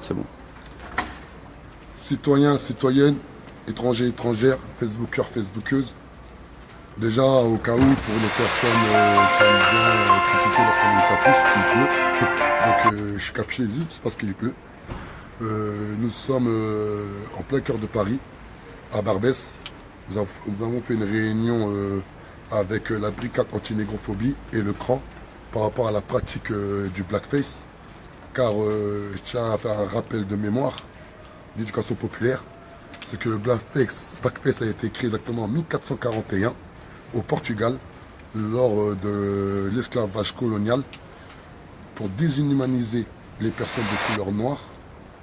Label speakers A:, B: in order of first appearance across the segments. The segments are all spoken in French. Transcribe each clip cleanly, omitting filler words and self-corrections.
A: c'est bon.
B: Citoyens, citoyennes, étrangers, étrangères, Facebookers, Facebookeuses. Déjà, au cas où, pour les personnes qui aiment bien critiquer lorsqu'on a une capuche, il pleut. Donc je suis capuché les yeux, c'est parce qu'il pleut. Nous sommes en plein cœur de Paris, à Barbès. Nous avons fait une réunion avec la brigade anti-négrophobie et le CRAN par rapport à la pratique du blackface. Car je tiens à faire un rappel de mémoire d'éducation populaire. C'est que le blackface a été créé exactement en 1441 au Portugal lors de l'esclavage colonial pour déshumaniser les personnes de couleur noire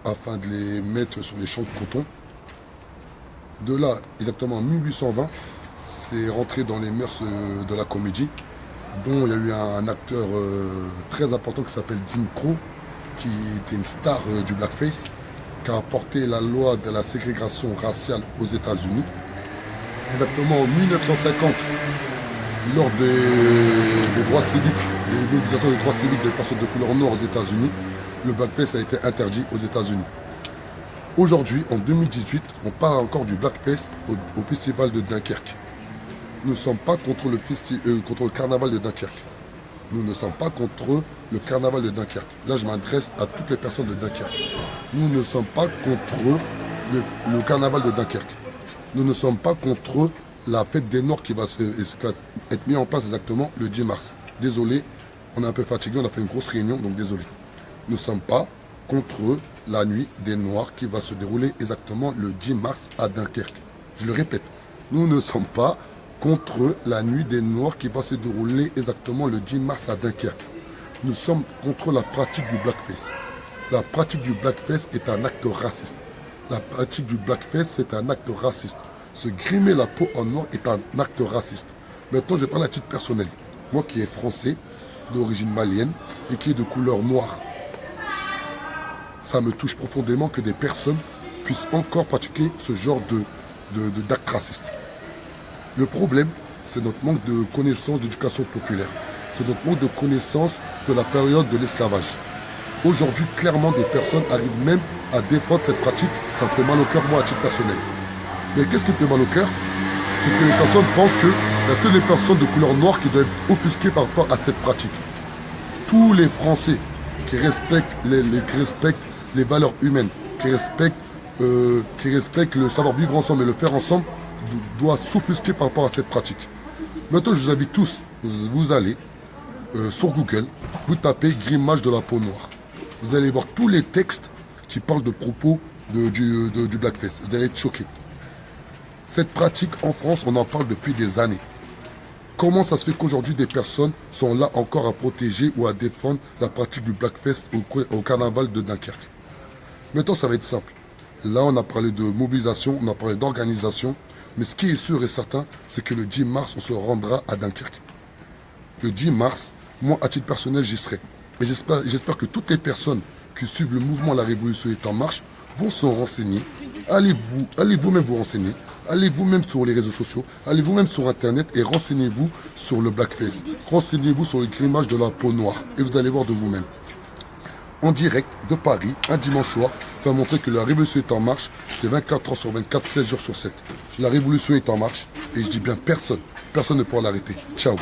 B: afin de les mettre sur les champs de coton. De là, exactement en 1820, c'est rentré dans les mœurs de la comédie, dont il y a eu un acteur très important qui s'appelle Jim Crow, qui était une star du blackface, qui a porté la loi de la ségrégation raciale aux États-Unis. Exactement en 1950, lors des droits civiques, des mobilisations des droits civiques des personnes de couleur noire aux États-Unis, le blackface a été interdit aux États-Unis. Aujourd'hui, en 2018, on parle encore du blackface au festival de Dunkerque. Nous ne sommes pas contre le carnaval de Dunkerque. Nous ne sommes pas contre le carnaval de Dunkerque. Là, je m'adresse à toutes les personnes de Dunkerque. Nous ne sommes pas contre le carnaval de Dunkerque. Nous ne sommes pas contre la fête des Noirs qui va être mise en place exactement le 10 mars. Désolé, on est un peu fatigué, on a fait une grosse réunion, donc désolé. Nous ne sommes pas contre la nuit des Noirs qui va se dérouler exactement le 10 mars à Dunkerque. Je le répète, nous ne sommes pas contre la nuit des Noirs qui va se dérouler exactement le 10 mars à Dunkerque. Nous sommes contre la pratique du blackface. La pratique du blackface est un acte raciste. La pratique du blackface, c'est un acte raciste. Se grimer la peau en noir est un acte raciste. Maintenant, je parle à titre personnel. Moi qui est français, d'origine malienne et qui est de couleur noire, ça me touche profondément que des personnes puissent encore pratiquer ce genre d'actes racistes. Le problème, c'est notre manque de connaissance d'éducation populaire. C'est notre manque de connaissance de la période de l'esclavage. Aujourd'hui, clairement, des personnes arrivent même à défendre cette pratique. Ça me fait mal au cœur, moi, à titre personnel. Mais qu'est-ce qui me fait mal au cœur? C'est que les personnes pensent qu'il y a que les personnes de couleur noire qui doivent être offusquées par rapport à cette pratique. Tous les Français qui respectent les valeurs humaines, qui respectent le savoir-vivre ensemble et le faire ensemble, doivent s'offusquer par rapport à cette pratique. Maintenant, je vous invite tous, vous allez sur Google, vous tapez « grimage de la peau noire ». Vous allez voir tous les textes qui parlent de propos du blackface. Vous allez être choqués. Cette pratique en France, on en parle depuis des années. Comment ça se fait qu'aujourd'hui des personnes sont là encore à protéger ou à défendre la pratique du blackface au carnaval de Dunkerque? Maintenant, ça va être simple. Là, on a parlé de mobilisation, on a parlé d'organisation. Mais ce qui est sûr et certain, c'est que le 10 mars, on se rendra à Dunkerque. Le 10 mars, moi, à titre personnel, j'y serai. Et j'espère que toutes les personnes qui suivent le mouvement La Révolution est en marche vont se renseigner. Allez vous-même vous renseigner. Allez vous-même sur les réseaux sociaux. Allez vous-même sur Internet et renseignez-vous sur le blackface. Renseignez-vous sur le grimage de la peau noire. Et vous allez voir de vous-même. En direct de Paris, un dimanche soir, va montrer que la Révolution est en marche. C'est 24 heures sur 24, 16 jours sur 7. La Révolution est en marche. Et je dis bien personne. Personne ne pourra l'arrêter. Ciao.